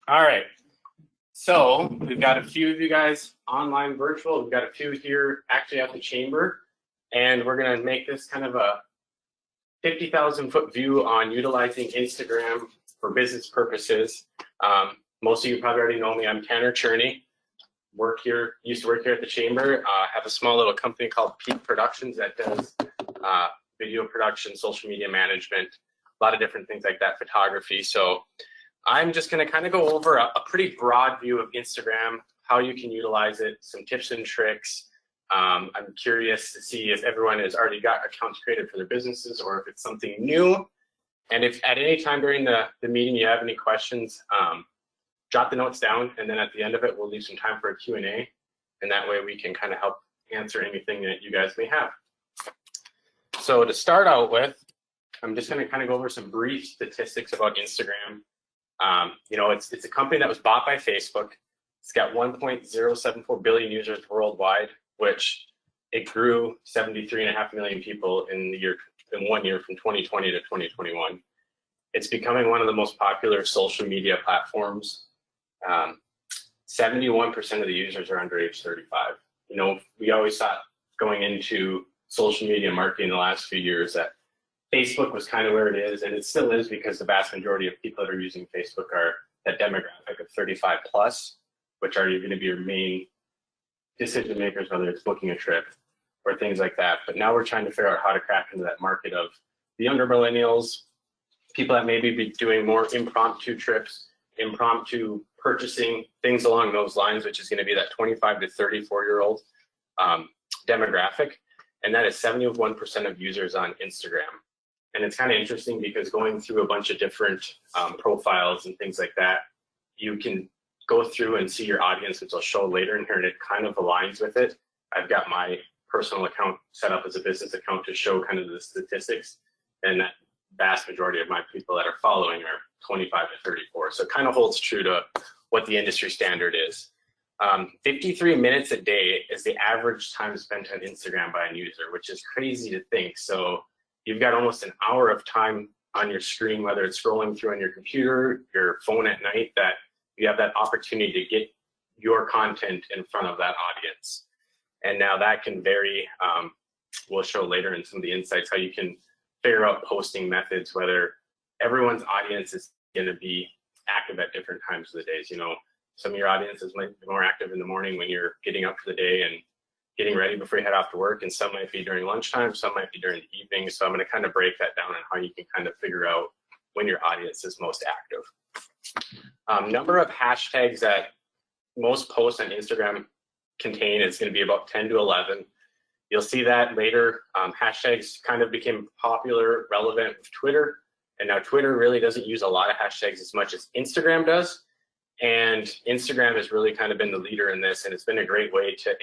All right. So we've got a few of you guys online virtual. We've got a few here actually at the chamber. And we're going to make this kind of a 50,000-foot view on utilizing Instagram for business purposes. Most of you probably already know me. I'm Tanner Cherney. Used to work here at the chamber. Have a small little company called Peak Productions that does video production, social media management, a lot of different things like that, photography. So I'm just going to kind of go over a pretty broad view of Instagram, how you can utilize it, some tips and tricks. I'm curious to see if everyone has already got accounts created for their businesses or if it's something new. And if at any time during the meeting you have any questions, jot the notes down, and then at the end of it, we'll leave some time for a Q&A. And that way we can kind of help answer anything that you guys may have. So to start out with, I'm just going to kind of go over some brief statistics about Instagram. It's a company that was bought by Facebook. It's got 1.074 billion users worldwide, which it grew 73.5 million people in 1 year from 2020 to 2021. It's becoming one of the most popular social media platforms. 71% of the users are under age 35. We always thought going into social media marketing the last few years that Facebook was kind of where it is, and it still is because the vast majority of people that are using Facebook are that demographic of 35 plus, which are going to be your main decision makers, whether it's booking a trip or things like that. But now we're trying to figure out how to crack into that market of the younger millennials, people that maybe be doing more impromptu trips, impromptu purchasing, things along those lines, which is going to be that 25 to 34-year-old demographic. And that is 71% of users on Instagram. And it's kind of interesting because going through a bunch of different profiles and things like that, you can go through and see your audience, which I'll show later in here, and it kind of aligns with it. I've got my personal account set up as a business account to show kind of the statistics, and that vast majority of my people that are following are 25 to 34. So it kind of holds true to what the industry standard is. 53 minutes a day is the average time spent on Instagram by a user, which is crazy to think. So you've got almost an hour of time on your screen, whether it's scrolling through on your computer, your phone at night, that you have that opportunity to get your content in front of that audience. And now that can vary. We'll show later in some of the insights how you can figure out posting methods, whether everyone's audience is going to be active at different times of the days. Some of your audiences might be more active in the morning when you're getting up for the day and getting ready before you head off to work, and some might be during lunchtime, some might be during the evening. So I'm going to kind of break that down on how you can kind of figure out when your audience is most active. Number of hashtags that most posts on Instagram contain is going to be about 10 to 11. You'll see that later. Hashtags kind of became popular, relevant with Twitter, and now Twitter really doesn't use a lot of hashtags as much as Instagram does. And Instagram has really kind of been the leader in this, and it's been a great way to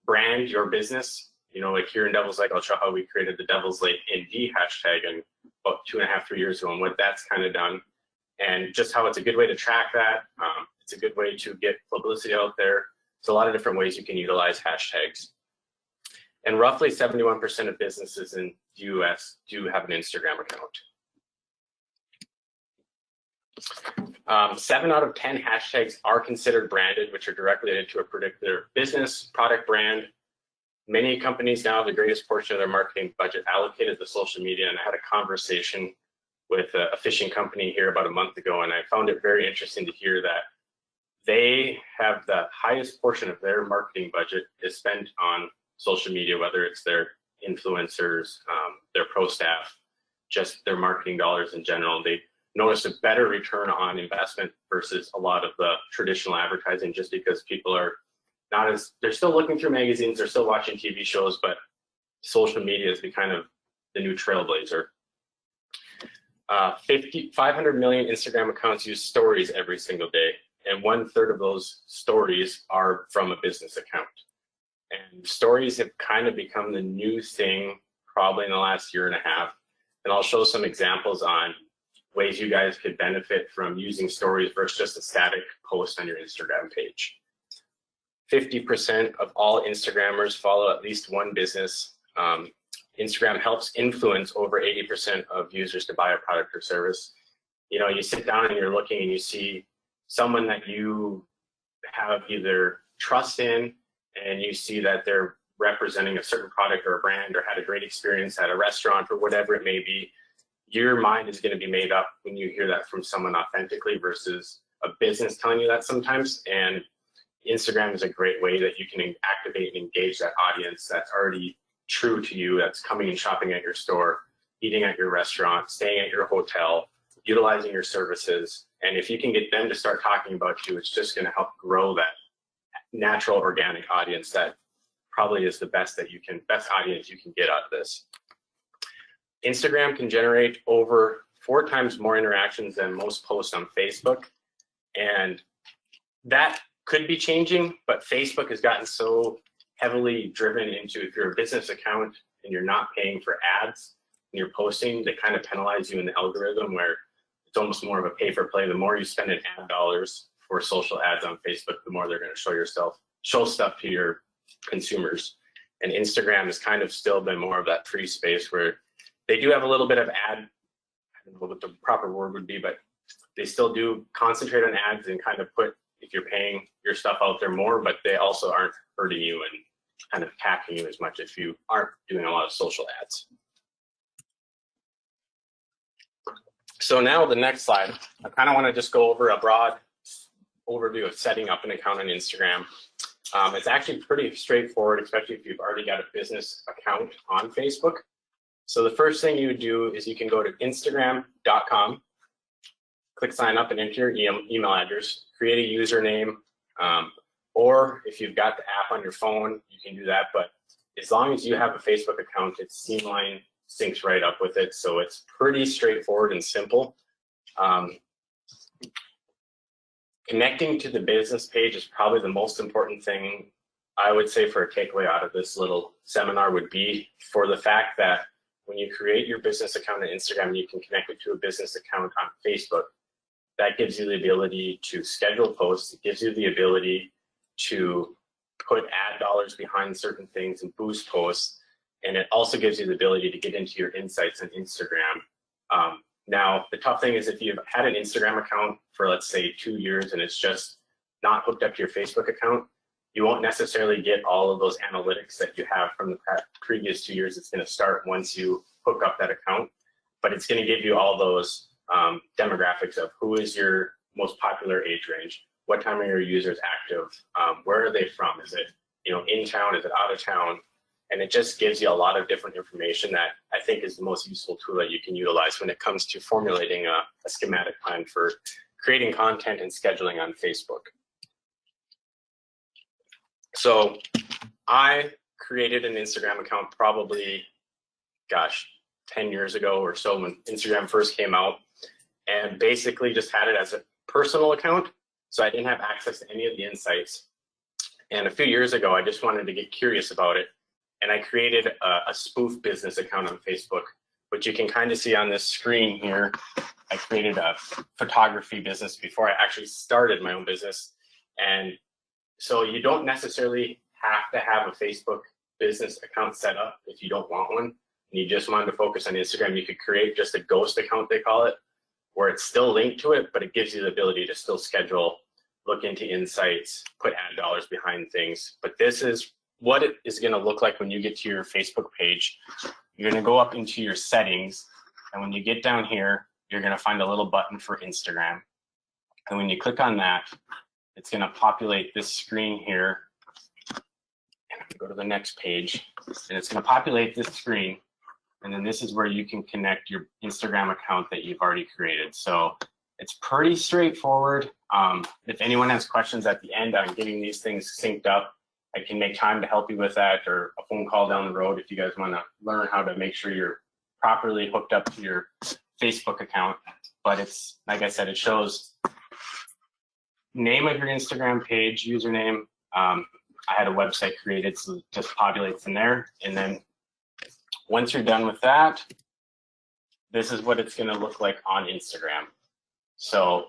brand your business. Like here in Devil's Lake, I'll show how we created the Devil's Lake ND hashtag in about 2.5, 3 years ago, and what that's kind of done, and just how it's a good way to track that. It's a good way to get publicity out there. There's a lot of different ways you can utilize hashtags. And roughly 71% of businesses in the US do have an Instagram account. 7 out of 10 hashtags are considered branded, which are directly related to a particular business, product, brand. Many companies now have the greatest portion of their marketing budget allocated to social media, and I had a conversation with a fishing company here about a month ago, and I found it very interesting to hear that they have the highest portion of their marketing budget is spent on social media, whether it's their influencers, their pro staff, just their marketing dollars in general. They notice a better return on investment versus a lot of the traditional advertising, just because people are they're still looking through magazines, they're still watching TV shows, but social media has been kind of the new trailblazer. 500 million Instagram accounts use stories every single day, and 1/3 of those stories are from a business account. And stories have kind of become the new thing probably in the last year and a half. And I'll show some examples on ways you guys could benefit from using stories versus just a static post on your Instagram page. 50% of all Instagrammers follow at least one business. Instagram helps influence over 80% of users to buy a product or service. You sit down and you're looking and you see someone that you have either trust in and you see that they're representing a certain product or a brand or had a great experience at a restaurant or whatever it may be, your mind is going to be made up when you hear that from someone authentically versus a business telling you that sometimes. And Instagram is a great way that you can activate and engage that audience that's already true to you, that's coming and shopping at your store, eating at your restaurant, staying at your hotel, utilizing your services. And if you can get them to start talking about you, it's just going to help grow that natural organic audience that probably is the best audience you can get out of this. Instagram can generate over 4 times more interactions than most posts on Facebook. And that could be changing, but Facebook has gotten so heavily driven into, if you're a business account and you're not paying for ads and you're posting, they kind of penalize you in the algorithm where it's almost more of a pay for play. The more you spend in ad dollars for social ads on Facebook, the more they're going to show stuff to your consumers. And Instagram has kind of still been more of that free space where they do have a little bit of ad, I don't know what the proper word would be, but they still do concentrate on ads and kind of put, if you're paying your stuff out there more, but they also aren't hurting you and kind of attacking you as much if you aren't doing a lot of social ads. So now the next slide, I kind of want to just go over a broad overview of setting up an account on Instagram. It's actually pretty straightforward, especially if you've already got a business account on Facebook. So the first thing you would do is you can go to instagram.com, click sign up and enter your email address, create a username, or if you've got the app on your phone, you can do that. But as long as you have a Facebook account, it's Seamline syncs right up with it. So it's pretty straightforward and simple. Connecting to the business page is probably the most important thing I would say for a takeaway out of this little seminar would be for the fact that when you create your business account on Instagram, you can connect it to a business account on Facebook. That gives you the ability to schedule posts. It gives you the ability to put ad dollars behind certain things and boost posts. And it also gives you the ability to get into your insights on Instagram. Now, the tough thing is if you've had an Instagram account for, let's say, 2 years and it's just not hooked up to your Facebook account, you won't necessarily get all of those analytics that you have from the previous 2 years. It's going to start once you hook up that account, but it's going to give you all those demographics of who is your most popular age range, what time are your users active, where are they from, is it in town, is it out of town, and it just gives you a lot of different information that I think is the most useful tool that you can utilize when it comes to formulating a schematic plan for creating content and scheduling on Facebook. So I created an Instagram account probably, 10 years ago or so when Instagram first came out, and basically just had it as a personal account. So I didn't have access to any of the insights. And a few years ago, I just wanted to get curious about it. And I created a spoof business account on Facebook, which you can kind of see on this screen here. I created a photography business before I actually started my own business. And so you don't necessarily have to have a Facebook business account set up if you don't want one. And you just wanted to focus on Instagram, you could create just a ghost account, they call it, where it's still linked to it, but it gives you the ability to still schedule, look into insights, put ad dollars behind things. But this is what it is going to look like when you get to your Facebook page. You're going to go up into your settings, and when you get down here, you're going to find a little button for Instagram. And when you click on that, it's going to populate this screen here. And I'm going to go to the next page, and it's going to populate this screen. And then this is where you can connect your Instagram account that you've already created. So it's pretty straightforward. If anyone has questions at the end on getting these things synced up, I can make time to help you with that, or a phone call down the road if you guys want to learn how to make sure you're properly hooked up to your Facebook account. But it's, like I said, it shows name of your Instagram page, username. I had a website created, so it just populates in there. And then once you're done with that, this is what it's going to look like on Instagram. So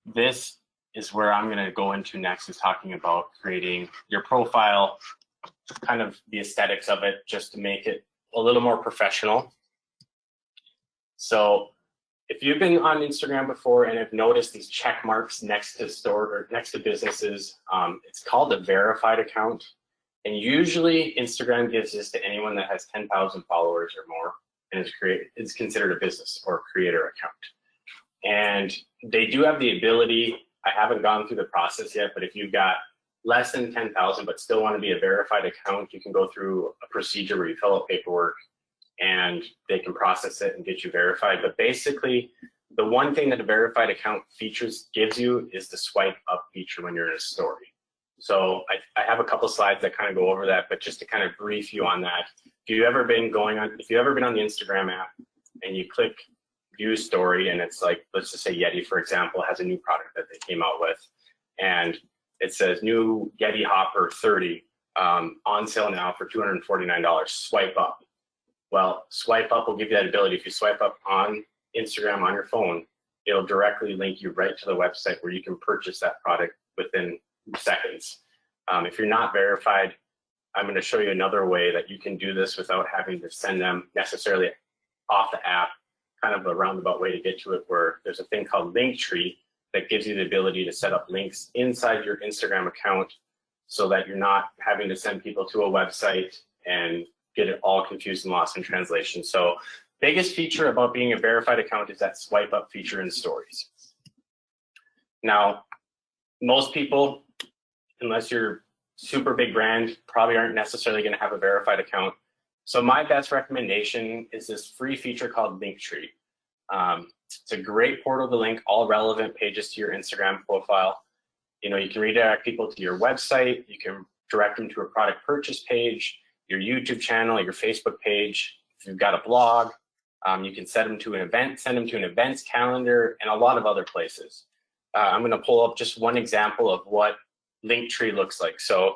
this is where I'm going to go into next, is talking about creating your profile, kind of the aesthetics of it, just to make it a little more professional. So if you've been on Instagram before and have noticed these check marks next to store or next to businesses, it's called a verified account. And usually Instagram gives this to anyone that has 10,000 followers or more and is considered a business or creator account. And they do have the ability, I haven't gone through the process yet, but if you've got less than 10,000 but still want to be a verified account, you can go through a procedure where you fill out paperwork and they can process it and get you verified. But basically, the one thing that a verified account features gives you is the swipe up feature when you're in a story. So I have a couple slides that kind of go over that, but just to kind of brief you on that, if you've ever been on the Instagram app and you click view story and it's like, let's just say Yeti, for example, has a new product that they came out with, and it says new Yeti Hopper 30 on sale now for $249, swipe up. Well, swipe up will give you that ability. If you swipe up on Instagram on your phone, it'll directly link you right to the website where you can purchase that product within seconds. If you're not verified, I'm going to show you another way that you can do this without having to send them necessarily off the app, kind of a roundabout way to get to it, where there's a thing called Linktree that gives you the ability to set up links inside your Instagram account so that you're not having to send people to a website and get it all confused and lost in translation. So biggest feature about being a verified account is that swipe up feature in stories. Now, most people, unless you're super big brand, probably aren't necessarily going to have a verified account. So my best recommendation is this free feature called Linktree. It's a great portal to link all relevant pages to your Instagram profile. You know, you can redirect people to your website. You can direct them to a product purchase page, your YouTube channel, your Facebook page. If you've got a blog, you can send them to an events calendar, and a lot of other places. I'm going to pull up just one example of what Linktree looks like. So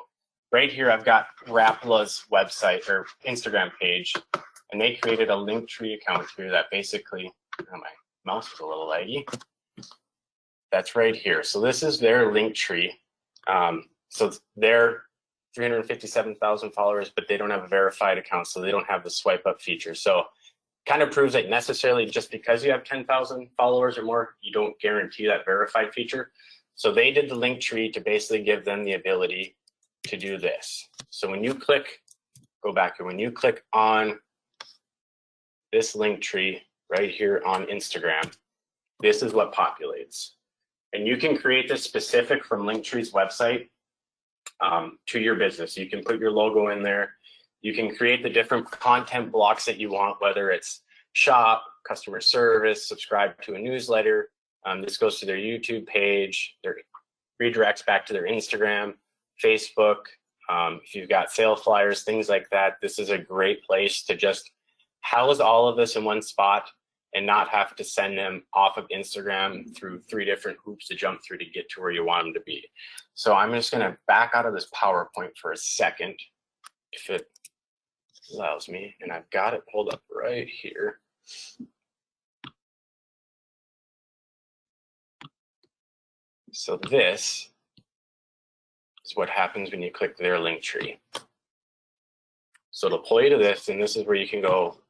right here, I've got Rapala's website or Instagram page, and they created a Linktree account here that basically, oh, my mouse was a little laggy. That's right here. So this is their Linktree. So they're 357,000 followers, but they don't have a verified account, so they don't have the swipe up feature. So kind of proves that necessarily just because you have 10,000 followers or more, you don't guarantee that verified feature. So they did the Linktree to basically give them the ability to do this. So when you click, go back here, when you click on this Linktree right here on Instagram, this is what populates. And you can create this specific from Linktree's website to your business. You can put your logo in there. You can create the different content blocks that you want, whether it's shop, customer service, subscribe to a newsletter. This goes to their YouTube page, their redirects back to their Instagram, Facebook. If you've got sale flyers, things like that, this is a great place to just house all of this in one spot and not have to send them off of Instagram through 3 different hoops to jump through to get to where you want them to be. So I'm just gonna back out of this PowerPoint for a second, if it allows me, and I've got it pulled up right here. So this is what happens when you click their Linktree. So it'll pull you to this, and this is where you can go,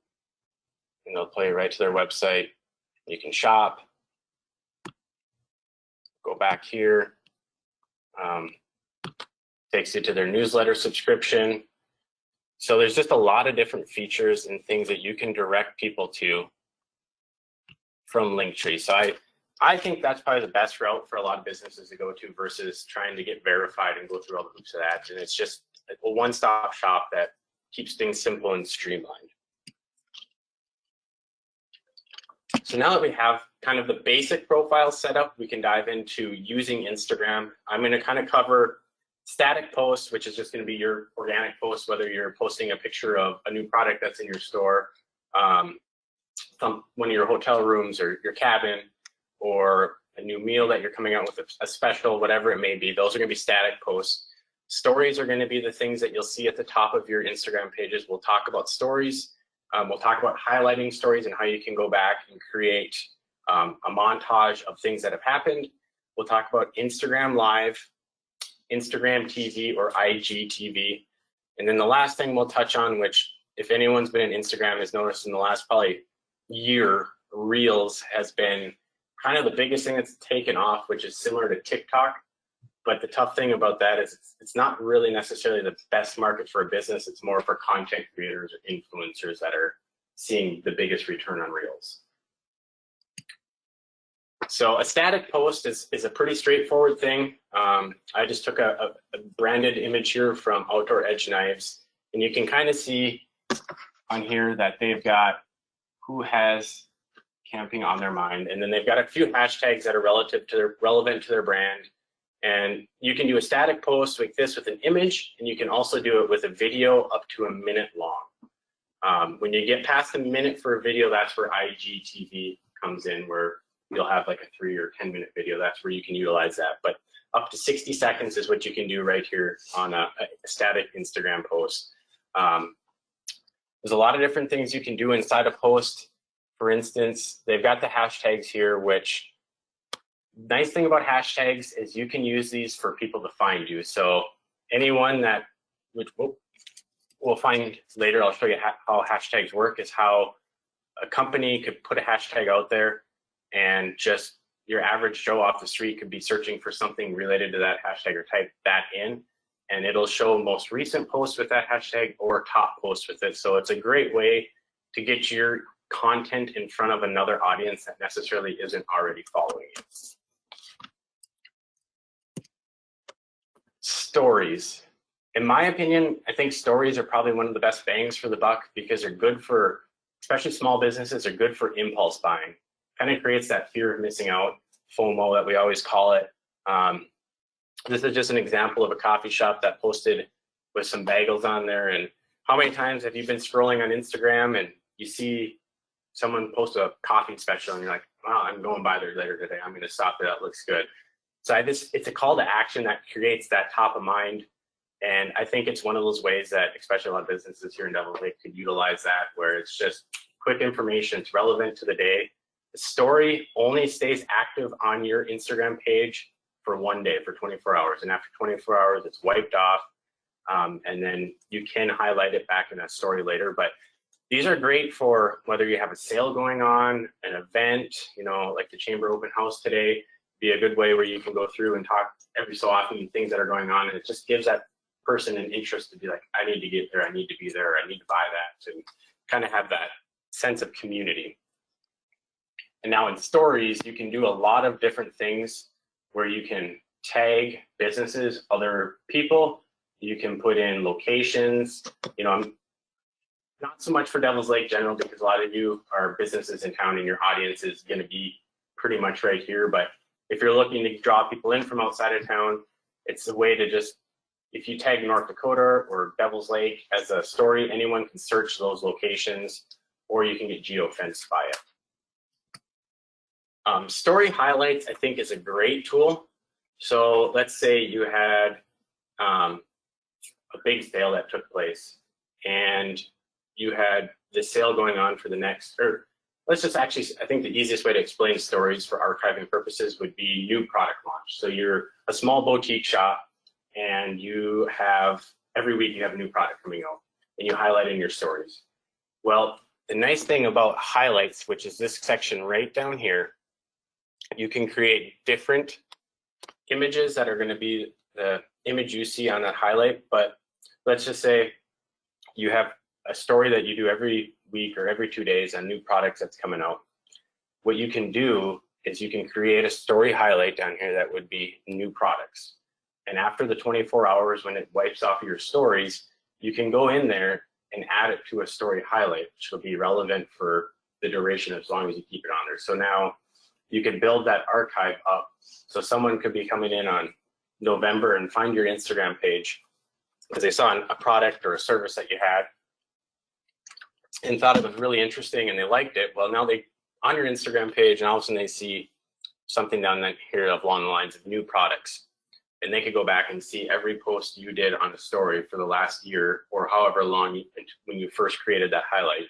and they'll pull you right to their website. You can shop, go back here, takes you to their newsletter subscription. So there's just a lot of different features and things that you can direct people to from Linktree. So I think that's probably the best route for a lot of businesses to go to versus trying to get verified and go through all the hoops of that. And it's just a one-stop shop that keeps things simple and streamlined. So now that we have kind of the basic profile set up, we can dive into using Instagram. I'm going to kind of cover static posts, which is just going to be your organic post, whether you're posting a picture of a new product that's in your store, from one of your hotel rooms or your cabin, or a new meal that you're coming out with, a special, whatever it may be. Those are going to be static posts. Stories are going to be the things that you'll see at the top of your Instagram pages. We'll talk about stories. We'll talk about highlighting stories and how you can go back and create a montage of things that have happened. We'll talk about Instagram Live, Instagram TV or IGTV. And then the last thing we'll touch on, which if anyone's been in Instagram has noticed in the last probably year Reels has been kind of the biggest thing that's taken off, which is similar to TikTok. But the tough thing about that is it's not really necessarily the best market for a business. It's more for content creators or influencers that are seeing the biggest return on Reels. So a static post is a pretty straightforward thing. I just took a branded image here from Outdoor Edge Knives, and you can kind of see on here that they've got who has camping on their mind, and then they've got a few hashtags that are relevant to their brand. And you can do a static post like this with an image, and you can also do it with a video up to a minute long. When you get past a minute for a video, that's where Igtv comes in, where you'll have like a 3 or 10-minute video. That's where you can utilize that. But up to 60 seconds is what you can do right here on a static Instagram post. There's a lot of different things you can do inside a post. For instance, they've got the hashtags here, which nice thing about hashtags is you can use these for people to find you. So anyone that, which we'll find later, I'll show you how hashtags work, is how a company could put a hashtag out there, and just your average Joe off the street could be searching for something related to that hashtag or type that in, and it'll show most recent posts with that hashtag or top posts with it. So it's a great way to get your content in front of another audience that necessarily isn't already following you. Stories. In my opinion, I think stories are probably one of the best bangs for the buck, because they're good for, especially small businesses, are good for impulse buying. Kind of creates that fear of missing out, FOMO that we always call it. This is just an example of a coffee shop that posted with some bagels on there. And how many times have you been scrolling on Instagram and you see someone post a coffee special and you're like, wow, I'm going by there later today. I'm going to stop there. That looks good. So it's a call to action that creates that top of mind. And I think it's one of those ways that especially a lot of businesses here in Devils Lake could utilize that, where it's just quick information. It's relevant to the day. The story only stays active on your Instagram page for 1 day, for 24 hours. And after 24 hours, it's wiped off. And then you can highlight it back in that story later. But these are great for whether you have a sale going on, an event, like the Chamber Open House today. Be a good way where you can go through and talk every so often things that are going on, and it just gives that person an interest to be like, I need to get there, I need to be there, I need to buy that, to kind of have that sense of community. And now in stories, you can do a lot of different things where you can tag businesses, other people, you can put in locations. I'm not so much for Devils Lake General, because a lot of you are businesses in town and your audience is going to be pretty much right here. But if you're looking to draw people in from outside of town, it's a way to just, if you tag North Dakota or Devils Lake as a story, anyone can search those locations, or you can get geo-fenced by it. Story highlights, I think, is a great tool. So let's say you had a big sale that took place, and you had the sale going on for the next, or let's just actually, I think the easiest way to explain stories for archiving purposes would be new product launch. So you're a small boutique shop, and you have, every week you have a new product coming out, and you highlight in your stories. Well, the nice thing about highlights, which is this section right down here, you can create different images that are going to be the image you see on that highlight. But let's just say you have a story that you do every week or every 2 days on new products that's coming out. What you can do is you can create a story highlight down here that would be new products. And after the 24 hours, when it wipes off your stories, you can go in there and add it to a story highlight, which will be relevant for the duration as long as you keep it on there. So now you can build that archive up. So someone could be coming in on November and find your Instagram page because they saw a product or a service that you had and thought it was really interesting and they liked it. Well, now they on your Instagram page, and all of a sudden they see something down here along the lines of new products. And they could go back and see every post you did on a story for the last year or however long when you first created that highlight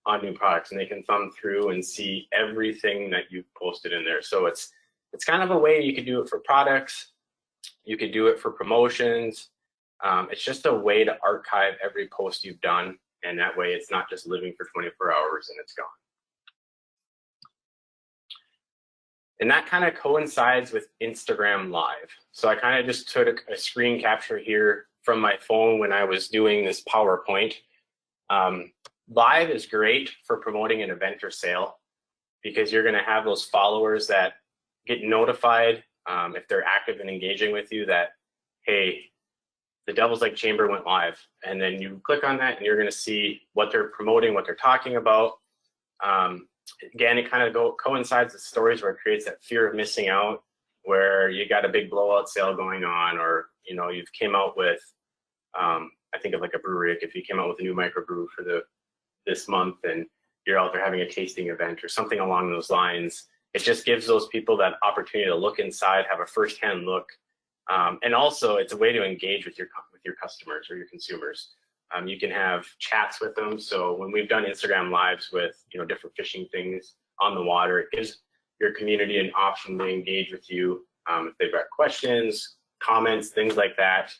on new products. And they can thumb through and see everything that you've posted in there. So it's kind of a way you could do it for products. You could do it for promotions. It's just a way to archive every post you've done. And that way it's not just living for 24 hours and it's gone. And that kind of coincides with Instagram Live. So I kind of just took a screen capture here from my phone when I was doing this PowerPoint. Live is great for promoting an event or sale because you're going to have those followers that get notified if they're active and engaging with you that, hey, the Devil's Lake Chamber went live. And then you click on that and you're going to see what they're promoting, what they're talking about. Again, it kind of coincides with stories where it creates that fear of missing out, where you got a big blowout sale going on, or you've came out with, I think of like a brewery, if you came out with a new microbrew for this month and you're out there having a tasting event or something along those lines. It just gives those people that opportunity to look inside, have a firsthand look, and also it's a way to engage with your customers or your consumers. You can have chats with them. So when we've done Instagram Lives with different fishing things on the water, it gives your community an option to engage with you if they've got questions, comments, things like that.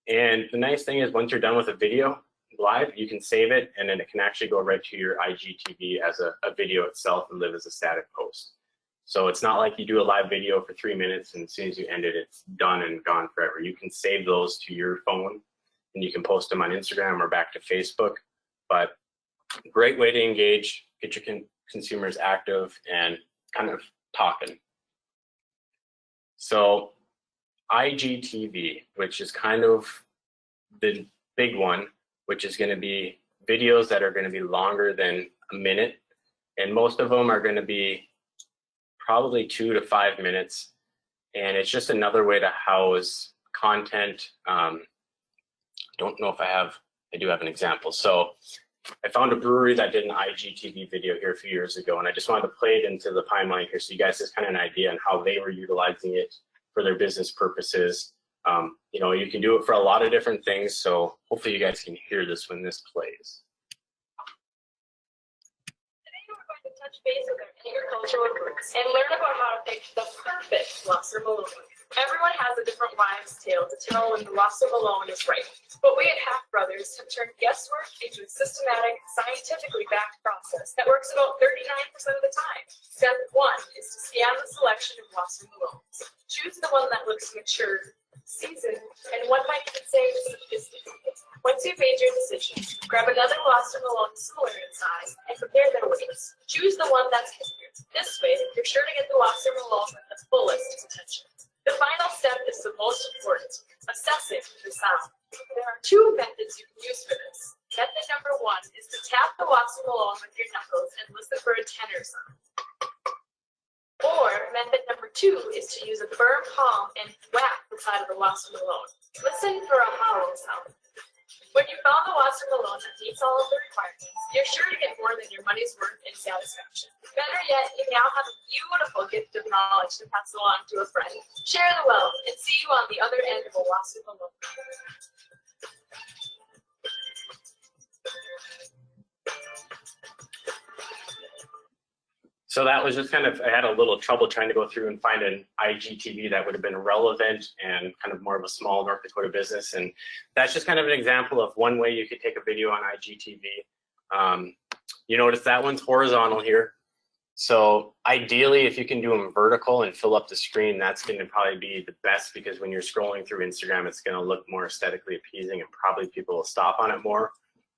And the nice thing is once you're done with a video live, you can save it and then it can actually go right to your IGTV as a video itself and live as a static post. So it's not like you do a live video for 3 minutes and as soon as you end it, it's done and gone forever. You can save those to your phone and you can post them on Instagram or back to Facebook. But great way to engage, get your consumers active and kind of talking. So IGTV, which is kind of the big one, which is going to be videos that are going to be longer than a minute. And most of them are going to be probably 2 to 5 minutes. And it's just another way to house content. Don't know if I do have an example. So I found a brewery that did an IGTV video here a few years ago, and I just wanted to play it into the timeline here so you guys just kind of an idea on how they were utilizing it for their business purposes. You can do it for a lot of different things, so hopefully you guys can hear this when this plays. Today we're going to touch base with our agricultural roots and learn about how to pick the perfect lobster malone. Everyone has a different wives' tale to tell when the lobster malone is right, but we at Half Brothers have turned guesswork into a systematic, scientifically backed process that works about 39% of the time. Step 1 is to scan the selection of lobster malones. Choose the one that looks mature, seasoned, and one might even say sophisticated. Once you've made your decision, grab another lobster malone similar in size and compare their weights. Choose the one that's heavier. This way, you're sure to get the lobster malone with the fullest potential. The final step is the most important, assessing the sound. There are 2 methods you can use for this. Method number 1 is to tap the lobster malone with your knuckles and listen for a tenor sound. Or method number 2 is to use a firm palm and whack the side of the lobster malone. Listen for a hollow sound. When you found the lobster malone that meets all of the requirements, you're sure to get more than your money's worth in satisfaction. Better yet, you now have a beautiful gift of knowledge to pass along to a friend. Share the wealth and see you on the other end of a lobster malone. So that was just kind of, I had a little trouble trying to go through and find an IGTV that would have been relevant and kind of more of a small North Dakota business. And that's just kind of an example of one way you could take a video on IGTV. You notice that one's horizontal here. So ideally, if you can do them vertical and fill up the screen, that's going to probably be the best because when you're scrolling through Instagram, it's going to look more aesthetically appeasing and probably people will stop on it more.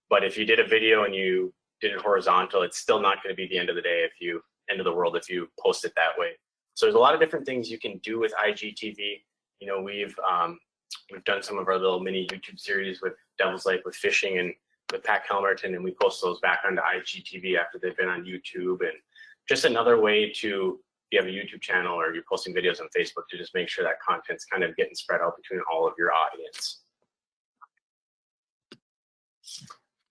But if you did a video and you did it horizontal, it's still not going to be the end of the world if you post it that way. So there's a lot of different things you can do with IGTV. We've done some of our little mini YouTube series with Devil's Lake with fishing and with Pat Helmerton, and we post those back onto IGTV after they've been on YouTube. And just another way to, if you have a YouTube channel or you're posting videos on Facebook, to just make sure that content's kind of getting spread out between all of your audience.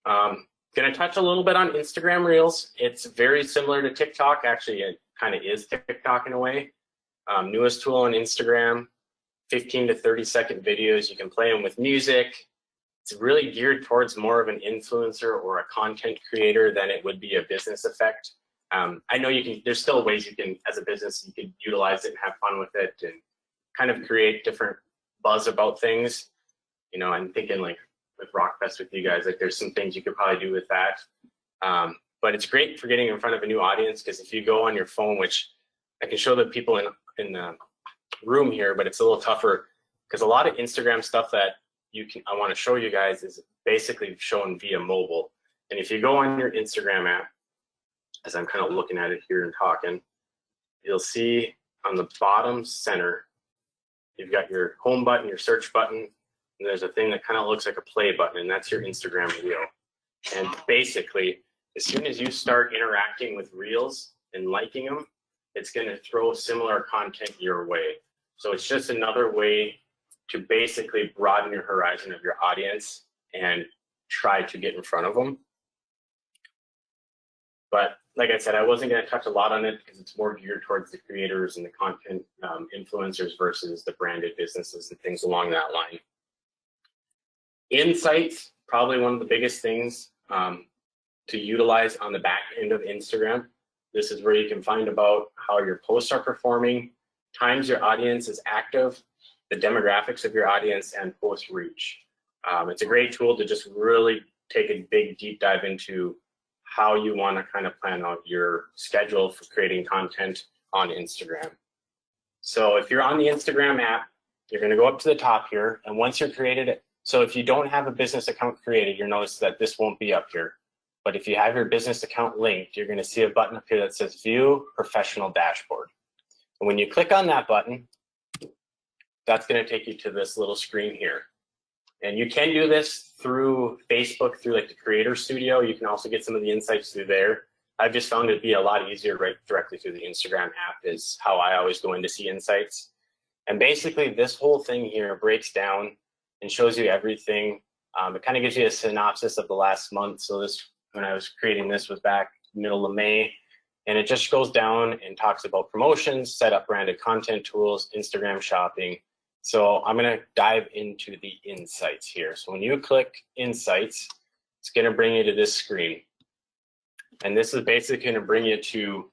Going to touch a little bit on Instagram Reels. It's very similar to TikTok. Actually, it kind of is TikTok in a way. Newest tool on Instagram, 15 to 30-second videos. You can play them with music. It's really geared towards more of an influencer or a content creator than it would be a business effect. I know there's still ways you can, as a business, you can utilize it and have fun with it and kind of create different buzz about things. I'm thinking like with Rockfest with you guys, like there's some things you could probably do with that. But it's great for getting in front of a new audience because if you go on your phone, which I can show the people in the room here, but it's a little tougher because a lot of Instagram stuff that I want to show you guys is basically shown via mobile. And if you go on your Instagram app, as I'm kind of looking at it here and talking, you'll see on the bottom center, you've got your home button, your search button, and there's a thing that kind of looks like a play button, and that's your Instagram reel. And basically, as soon as you start interacting with reels and liking them, it's going to throw similar content your way. So it's just another way to basically broaden your horizon of your audience and try to get in front of them. But like I said, I wasn't going to touch a lot on it because it's more geared towards the creators and the content influencers versus the branded businesses and things along that line. Insights, probably one of the biggest things to utilize on the back end of Instagram. This is where you can find about how your posts are performing, times your audience is active, the demographics of your audience, and post reach. It's a great tool to just really take a big deep dive into how you want to kind of plan out your schedule for creating content on Instagram. So if you're on the Instagram app, you're going to go up to the top here, and once you're created it, so if you don't have a business account created, you'll notice that this won't be up here. But if you have your business account linked, you're going to see a button up here that says View Professional Dashboard. And when you click on that button, that's going to take you to this little screen here. And you can do this through Facebook, through like the Creator Studio. You can also get some of the insights through there. I've just found it to be a lot easier right directly through the Instagram app is how I always go in to see insights. And basically this whole thing here breaks down and shows you everything. It kind of gives you a synopsis of the last month. So this, when I was creating this, was back middle of May. And it just goes down and talks about promotions, set up branded content tools, Instagram shopping. So I'm going to dive into the insights here. So when you click insights, it's going to bring you to this screen. And this is basically going to bring you to,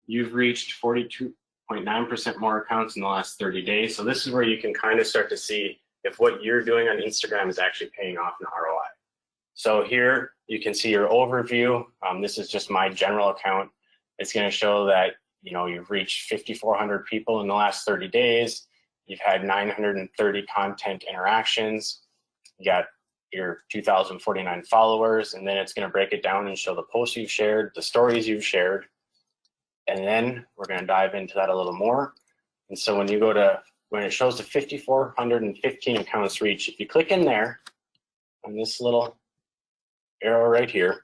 you've reached 42.9% more accounts in the last 30 days. So this is where you can kind of start to see if what you're doing on Instagram is actually paying off an ROI. So here you can see your overview. This is just my general account. It's going to show that, you know, you've reached 5,400 people in the last 30 days. You've had 930 content interactions. You got your 2,049 followers, and then it's going to break it down and show the posts you've shared, the stories you've shared. And then we're going to dive into that a little more. And so when you go to, when it shows the 5,415 accounts reached, if you click in there on this little arrow right here,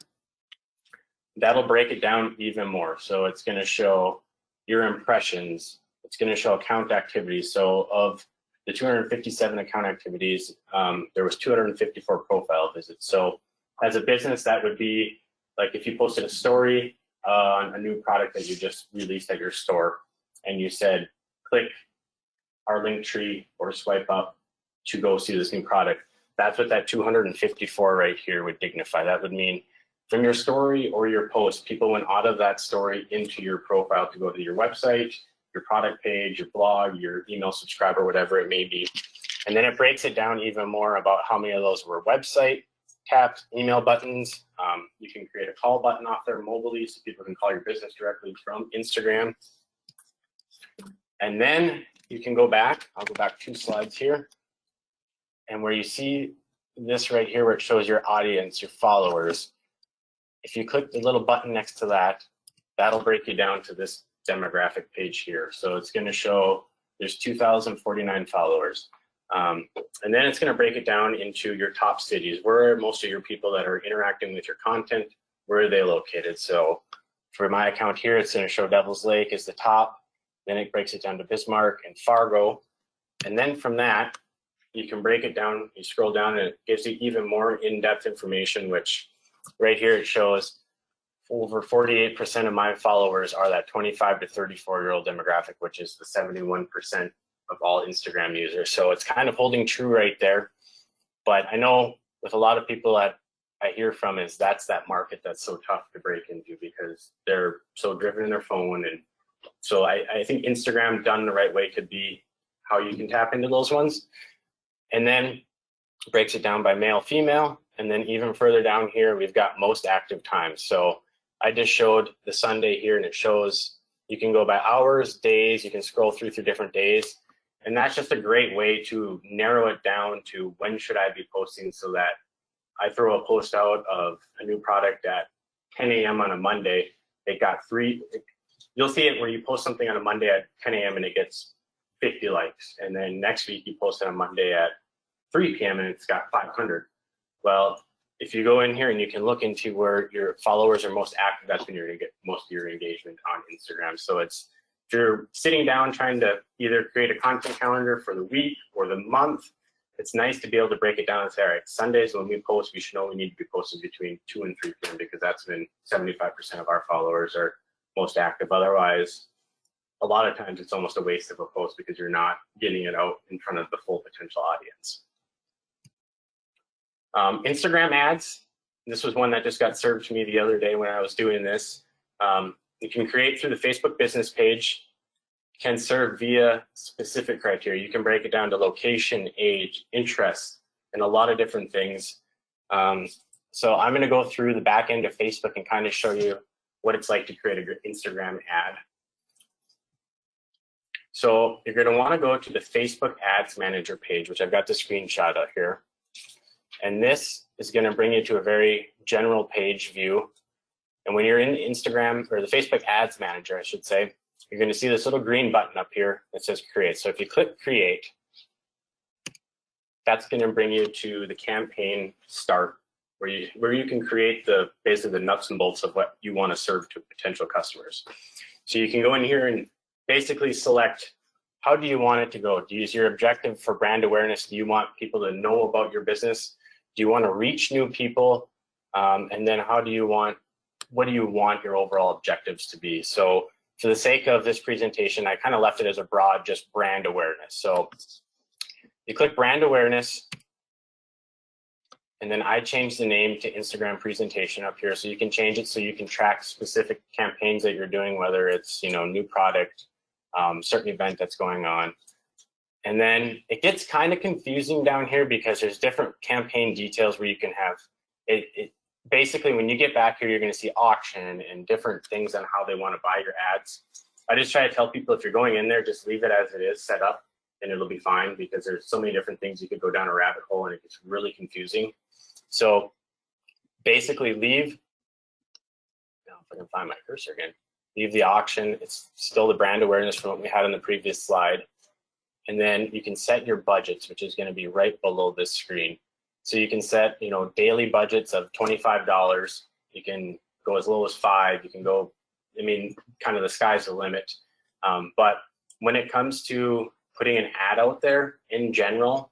that'll break it down even more. So it's going to show your impressions. It's going to show account activities. So of the 257 account activities, there was 254 profile visits. So as a business, that would be like if you posted a story on a new product that you just released at your store, and you said, click our link tree or swipe up to go see this new product. That's what that 254 right here would dignify. That would mean from your story or your post, people went out of that story into your profile to go to your website, your product page, your blog, your email subscriber, whatever it may be. And then it breaks it down even more about how many of those were website tapped, email buttons. You can create a call button off there mobilely so people can call your business directly from Instagram. And then you can go back. I'll go back 2 slides here. And where you see this right here where it shows your audience, your followers, if you click the little button next to that, that'll break you down to this demographic page here. So it's going to show there's 2,049 followers. And then it's going to break it down into your top cities. Where are most of your people that are interacting with your content? Where are they located? So for my account here, it's going to show Devil's Lake is the top. Then it breaks it down to Bismarck and Fargo. And then from that, you can break it down. You scroll down and it gives you even more in-depth information, which right here it shows over 48% of my followers are that 25 to 34-year-old demographic, which is the 71% of all Instagram users. So it's kind of holding true right there. But I know with a lot of people that I hear from is that's that market that's so tough to break into because they're so driven in their phone. And so I think Instagram done the right way could be how you can tap into those ones. And then breaks it down by male, female. And then even further down here, we've got most active times. So I just showed the Sunday here and it shows, You can go by hours, days, you can scroll through different days. And that's just a great way to narrow it down to when should I be posting, so that I throw a post out of a new product at 10 a.m. on a Monday. You'll see it where you post something on a Monday at 10 a.m. and it gets 50 likes. And then next week you post it on Monday at 3 p.m. and it's got 500. Well, if you go in here and you can look into where your followers are most active, that's when you're gonna get most of your engagement on Instagram. So if you're sitting down trying to either create a content calendar for the week or the month, it's nice to be able to break it down and say, all right, Sundays when we post, we should only need to be posting between 2 and 3 p.m. because that's when 75% of our followers are most active. Otherwise, a lot of times it's almost a waste of a post because you're not getting it out in front of the full potential audience. Instagram ads. This was one that just got served to me the other day when I was doing this. You can create through the Facebook business page, can serve via specific criteria. You can break it down to location, age, interest, and a lot of different things. So I'm gonna go through the back end of Facebook and kind of show you what it's like to create an Instagram ad. So you're gonna wanna go to the Facebook Ads Manager page, which I've got the screenshot of here. And this is gonna bring you to a very general page view. And when you're in Instagram, or the Facebook Ads Manager, I should say, you're gonna see this little green button up here that says Create. So if you click Create, that's gonna bring you to the campaign start, where you can create basically the nuts and bolts of what you wanna serve to potential customers. So you can go in here and basically select, how do you want it to go? Do you use your objective for brand awareness? Do you want people to know about your business? Do you want to reach new people? And then what do you want your overall objectives to be? So for the sake of this presentation, I kind of left it as a broad, just brand awareness. So you click brand awareness, and then I changed the name to Instagram presentation up here. So you can change it so you can track specific campaigns that you're doing, whether it's, new product, certain event that's going on. And then it gets kind of confusing down here because there's different campaign details where you can have it. Basically, when you get back here, you're going to see auction and different things on how they want to buy your ads. I just try to tell people, if you're going in there, just leave it as it is set up and it'll be fine, because there's so many different things you could go down a rabbit hole and it gets really confusing. So basically leave, now if I can find my cursor again, leave the auction. It's still the brand awareness from what we had on the previous slide. And then you can set your budgets, which is going to be right below this screen. So you can set, daily budgets of $25. You can go as low as $5. You can go, kind of the sky's the limit. But when it comes to putting an ad out there in general,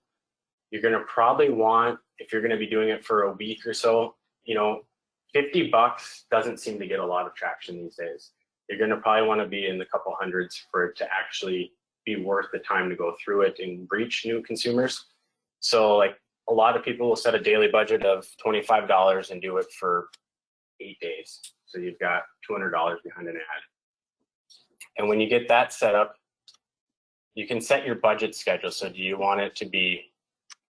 you're going to probably want, if you're going to be doing it for a week or so, $50 doesn't seem to get a lot of traction these days. You're going to probably want to be in the couple hundreds for it to actually be worth the time to go through it and reach new consumers. So like a lot of people will set a daily budget of $25 and do it for 8 days. So you've got $200 behind an ad. And when you get that set up, you can set your budget schedule. So do you want it to be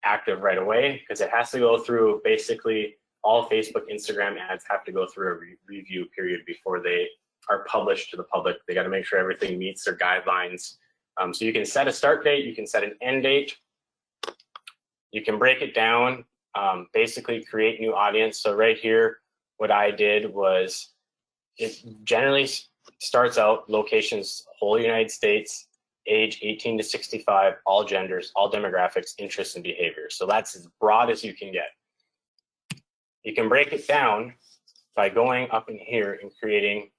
active right away? Because it has to go through, basically all Facebook, Instagram ads have to go through a review period before they are published to the public. They got to make sure everything meets their guidelines. So you can set a start date, you can set an end date. You can break it down, basically create new audience. So right here, what I did was, it generally starts out locations, whole United States, age 18 to 65, all genders, all demographics, interests, and behaviors. So that's as broad as you can get. You can break it down by going up in here and creating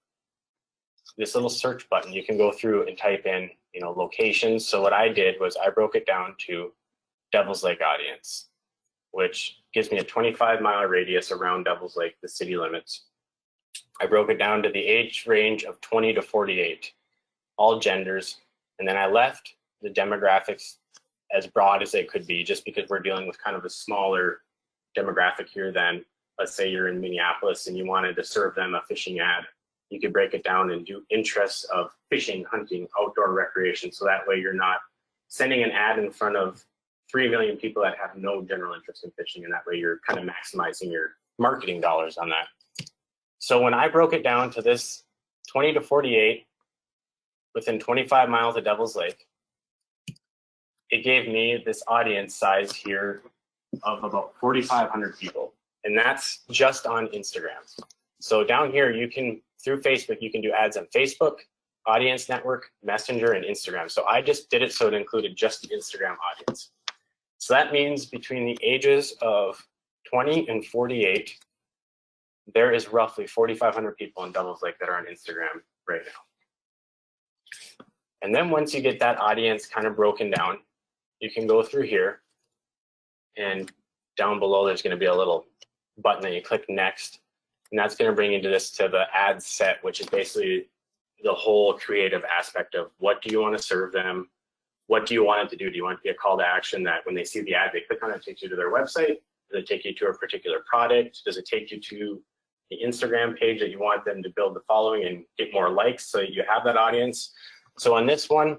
this little search button. You can go through and type in, locations. So what I did was I broke it down to Devil's Lake audience, which gives me a 25-mile radius around Devil's Lake, the city limits. I broke it down to the age range of 20 to 48, all genders. And then I left the demographics as broad as they could be, just because we're dealing with kind of a smaller demographic here than, let's say you're in Minneapolis and you wanted to serve them a fishing ad. You could break it down and do interests of fishing, hunting, outdoor recreation. So that way you're not sending an ad in front of 3 million people that have no general interest in fishing. And that way you're kind of maximizing your marketing dollars on that. So when I broke it down to this 20 to 48, within 25 miles of Devil's Lake, it gave me this audience size here of about 4,500 people. And that's just on Instagram. So down here, you can, through Facebook, you can do ads on Facebook, Audience Network, Messenger, and Instagram. So I just did it so it included just the Instagram audience. So that means between the ages of 20 and 48, there is roughly 4,500 people in Devil's Lake that are on Instagram right now. And then once you get that audience kind of broken down, you can go through here, and down below there's going to be a little button that you click next, and that's going to bring you to the ad set, which is basically the whole creative aspect of what do you want to serve them, what do you want it to do? Do you want it to be a call to action that when they see the ad, they click on it, takes you to their website? Does it take you to a particular product? Does it take you to the Instagram page that you want them to build the following and get more likes so you have that audience? So on this one,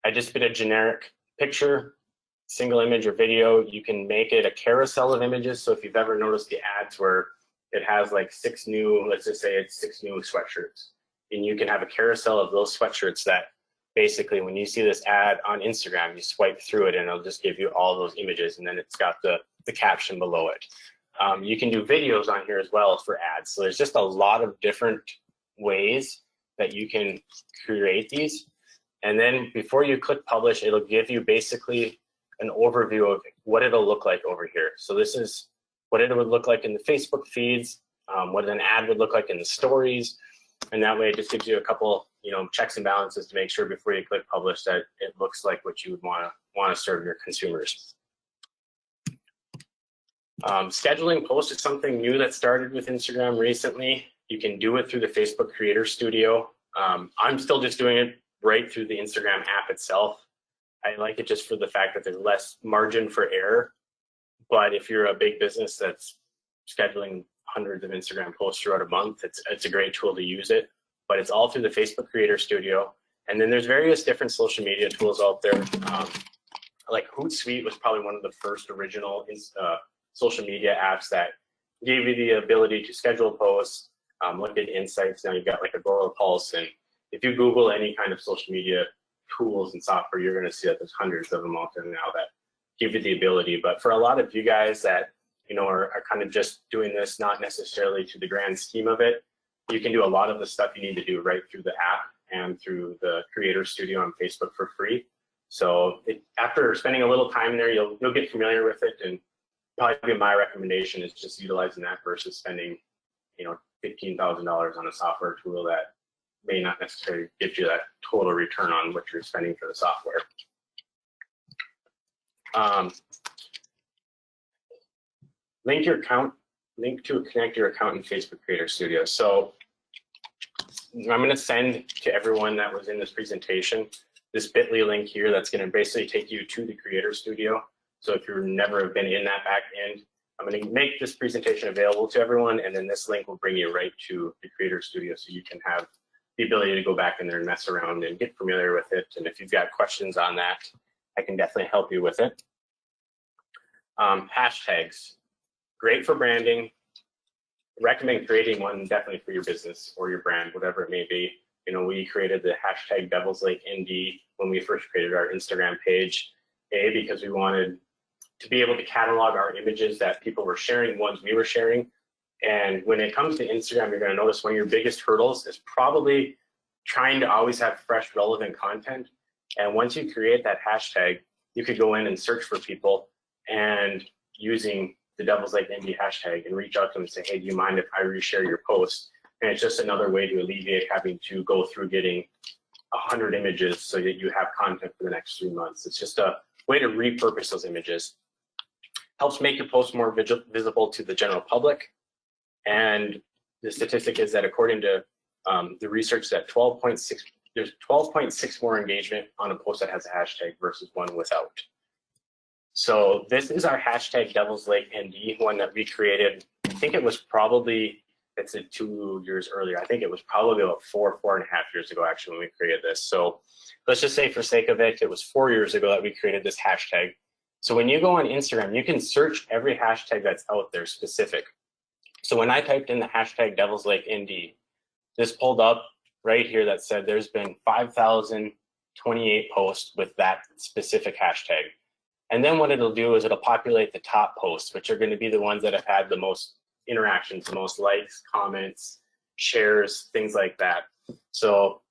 I just did a generic picture, single image or video. You can make it a carousel of images. So if you've ever noticed the ads where it has like 6 new, let's just say it's 6 new sweatshirts, and you can have a carousel of those sweatshirts that basically when you see this ad on Instagram, you swipe through it and it'll just give you all those images, and then it's got the caption below it. You can do videos on here as well for ads. So there's just a lot of different ways that you can create these. And then before you click publish, it'll give you basically an overview of what it'll look like over here. So this is what it would look like in the Facebook feeds, what an ad would look like in the stories. And that way it just gives you a couple, checks and balances to make sure before you click publish that it looks like what you would want to serve your consumers. Scheduling posts is something new that started with Instagram recently. You can do it through the Facebook Creator Studio. I'm still just doing it right through the Instagram app itself. I like it just for the fact that there's less margin for error. But if you're a big business that's scheduling hundreds of Instagram posts throughout a month, it's a great tool to use it. But it's all through the Facebook Creator Studio. And then there's various different social media tools out there. Like Hootsuite was probably one of the first original social media apps that gave you the ability to schedule posts, look at insights. Now you've got like a Agora Pulse, and if you Google any kind of social media tools and software, you're going to see that there's hundreds of them out there now that give you the ability. But for a lot of you guys that are kind of just doing this, not necessarily to the grand scheme of it, you can do a lot of the stuff you need to do right through the app and through the Creator Studio on Facebook for free. So after spending a little time there, you'll get familiar with it, and probably my recommendation is just utilizing that versus spending $15,000 on a software tool that may not necessarily give you that total return on what you're spending for the software. Link to connect your account in Facebook Creator Studio. So I'm going to send to everyone that was in this presentation this bit.ly link here that's going to basically take you to the Creator Studio. So if you've never been in that back end, I'm going to make this presentation available to everyone, and then this link will bring you right to the Creator Studio so you can have the ability to go back in there and mess around and get familiar with it. And if you've got questions on that, I can definitely help you with it. Hashtags, great for branding. Recommend creating one definitely for your business or your brand, whatever it may be. We created the hashtag Devil's Lake ND when we first created our Instagram page, because we wanted to be able to catalog our images that people were sharing, ones we were sharing. And when it comes to Instagram, you're going to notice one of your biggest hurdles is probably trying to always have fresh, relevant content. And once you create that hashtag, you could go in and search for people and using the Devil's Lake ND hashtag and reach out to them and say, hey, do you mind if I reshare your post? And it's just another way to alleviate having to go through getting 100 images so that you have content for the next 3 months. It's just a way to repurpose those images. Helps make your post more visible to the general public. And the statistic is that according to the research that there's 12.6 more engagement on a post that has a hashtag versus one without. So this is our hashtag Devil's Lake ND, one that we created. I think it was probably, it's 2 years earlier. I think it was probably about 4.5 years ago actually when we created this. So let's just say for sake of it, it was 4 years ago that we created this hashtag. So when you go on Instagram, you can search every hashtag that's out there specific. So when I typed in the hashtag Devil's Lake ND, this pulled up right here that said there's been 5,028 posts with that specific hashtag. And then what it'll do is it'll populate the top posts, which are going to be the ones that have had the most interactions, the most likes, comments, shares, things like that. So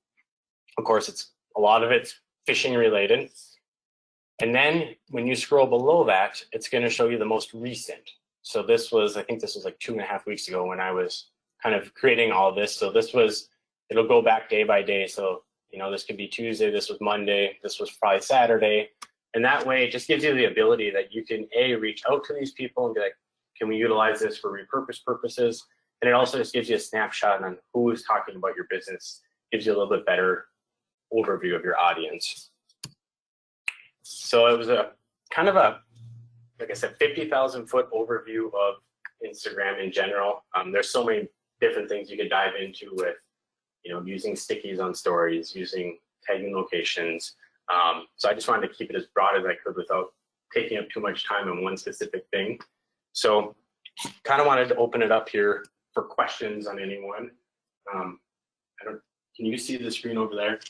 of course, it's a lot of it's fishing related. And then when you scroll below that, it's going to show you the most recent. So this was, I think this was like 2.5 weeks ago when I was kind of creating all this. So this was, it'll go back day by day. So, you know, this could be Tuesday, this was Monday, this was probably Saturday. And that way it just gives you the ability that you can reach out to these people and be like, can we utilize this for repurpose purposes? And it also just gives you a snapshot on who is talking about your business, gives you a little bit better overview of your audience. So it was a kind of a, like I said, 50,000 foot overview of Instagram in general. There's so many different things you could dive into with, you know, using stickies on stories, using tagging locations. So I just wanted to keep it as broad as I could without taking up too much time on one specific thing. So kind of wanted to open it up here for questions on anyone. Can you see the screen over there?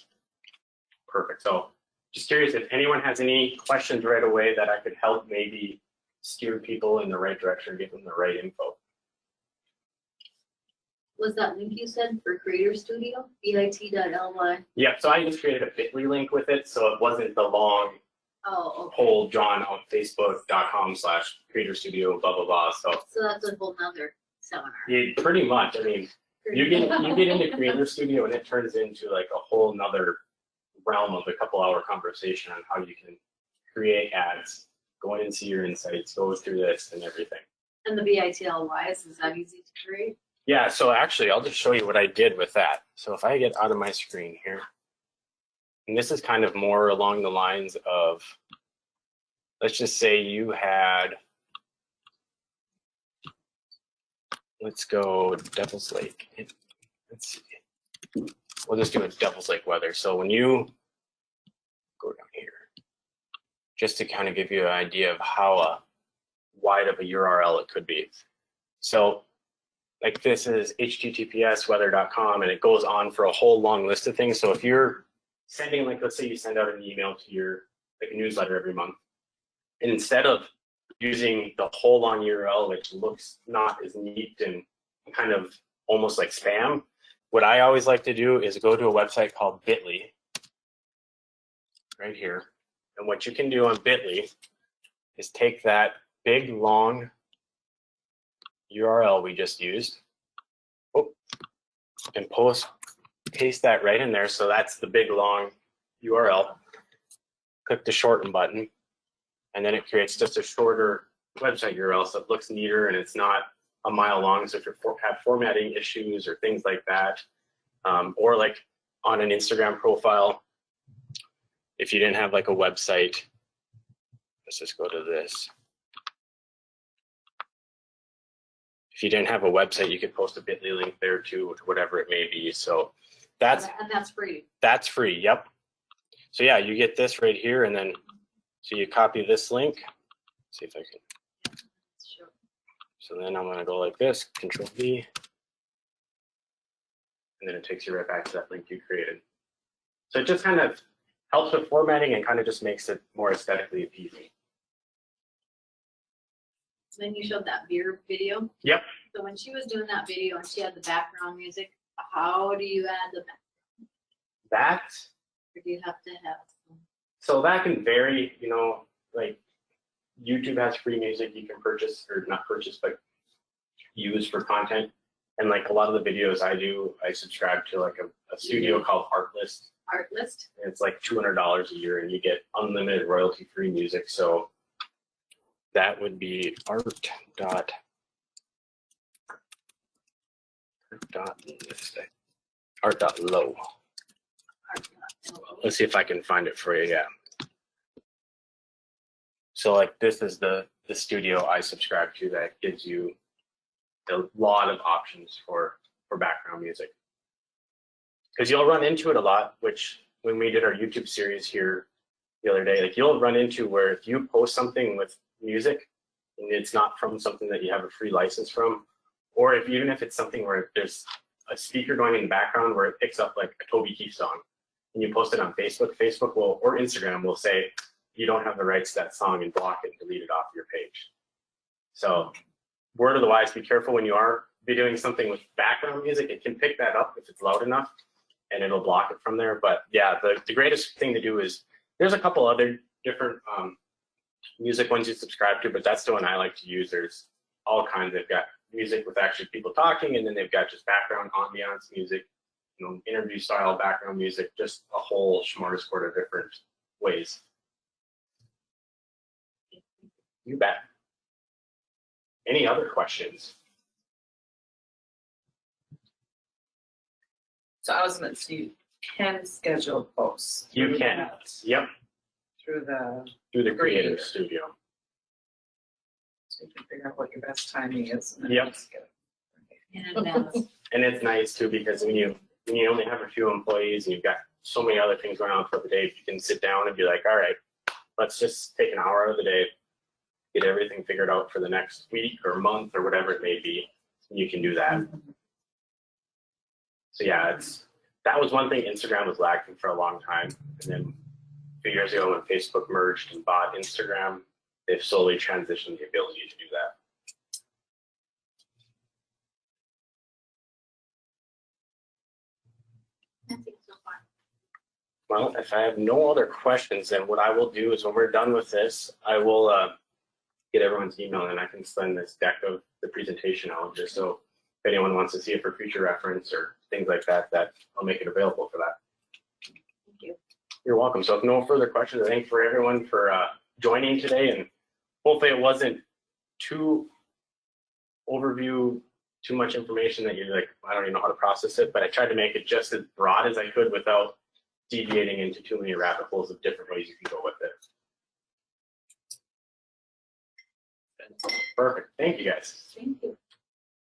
Perfect. So just curious if anyone has any questions right away that I could help maybe steer people in the right direction, give them the right info. Was that link you said for Creator Studio? bit.ly? Yep, so I just created a bit.ly link with it, so it wasn't the long whole drawn out facebook.com/creator studio, blah, blah, blah. So that's a whole nother seminar. Yeah, pretty much. I mean, you get into Creator Studio and it turns into like a whole nother realm of a couple-hour conversation on how you can create ads, go in and see your insights, go through this and everything. And the bit.ly, is that easy to create? Yeah, so actually I'll just show you what I did with that. So if I get out of my screen here, and this is kind of more along the lines of, let's just say you had, let's go Devil's Lake. Let's see. We'll just do a Devil's Lake weather. So when you go down here, just to kind of give you an idea of how wide of a URL it could be. So like this is https://weather.com, and it goes on for a whole long list of things. So if you're sending, like, let's say you send out an email to your like newsletter every month, and instead of using the whole long URL, which looks not as neat and kind of almost like spam, what I always like to do is go to a website called Bitly, right here. And what you can do on Bitly is take that big long URL we just used, and paste that right in there. So that's the big long URL. Click the shorten button, and then it creates just a shorter website URL, so it looks neater and it's not a mile long. So if you have formatting issues or things like that, or like on an Instagram profile, if you didn't have like a website, let's just go to this. If you didn't have a website, you could post a bit.ly link there too, whatever it may be. So that's free. That's free. Yep. So yeah, you get this right here, and then so you copy this link. See if I can. Sure. So then I'm going to go like this, Control V, and then it takes you right back to that link you created. So it just kind of helps with formatting and kind of just makes it more aesthetically appealing. Then you showed that beer video. Yep. So when she was doing that video and she had the background music, how do you add the background? That. Or do you have to have some? So that can vary, you know, like YouTube has free music you can purchase, or not purchase, but use for content. And like a lot of the videos I do, I subscribe to like a studio called Artlist. Artlist? And it's like $200 a year and you get unlimited royalty-free music. So that would be art.low. Let's see if I can find it for you. Yeah. So like this is the studio I subscribe to that gives you a lot of options for background music. Because you'll run into it a lot, which when we did our YouTube series here the other day, like you'll run into where if you post something with music and it's not from something that you have a free license from, or if even if it's something where there's a speaker going in the background where it picks up like a Toby Keith song, and you post it on Facebook, Facebook will, or Instagram will say, you don't have the rights to that song, and block it and delete it off your page. So word of the wise, be careful when you are doing something with background music. It can pick that up if it's loud enough, and it'll block it from there. But yeah, the greatest thing to do is, there's a couple other different music ones you subscribe to, but that's the one I like to use. There's all kinds. They've got music with actually people talking, and then they've got just background ambiance music, interview style background music, just a whole smorgasbord of different ways. You bet. Any other questions? So I was meant to, you can schedule posts. You through can. that, Yep. Through the, Through the Creator Creator. Studio. so you can figure out what your best timing is. And then Yep. just get it. In advance. And it's nice too, because when you only have a few employees and you've got so many other things going on for the day, you can sit down and be like, all right, let's just take an hour out of the day, get everything figured out for the next week or month or whatever it may be. You can do that. So yeah, that was one thing Instagram was lacking for a long time. And then a few years ago when Facebook merged and bought Instagram, they've slowly transitioned the ability to do that. That's it so far. Well, if I have no other questions, then what I will do is when we're done with this, I will get everyone's email and I can send this deck of the presentation out, just so if anyone wants to see it for future reference or things like that, that I'll make it available for that. Thank you. You're welcome. So if no further questions, I thank for everyone for joining today, and hopefully it wasn't too overview, too much information that you're like, I don't even know how to process it, but I tried to make it just as broad as I could without deviating into too many rabbit holes of different ways you can go with it. Perfect. Thank you guys. Thank you.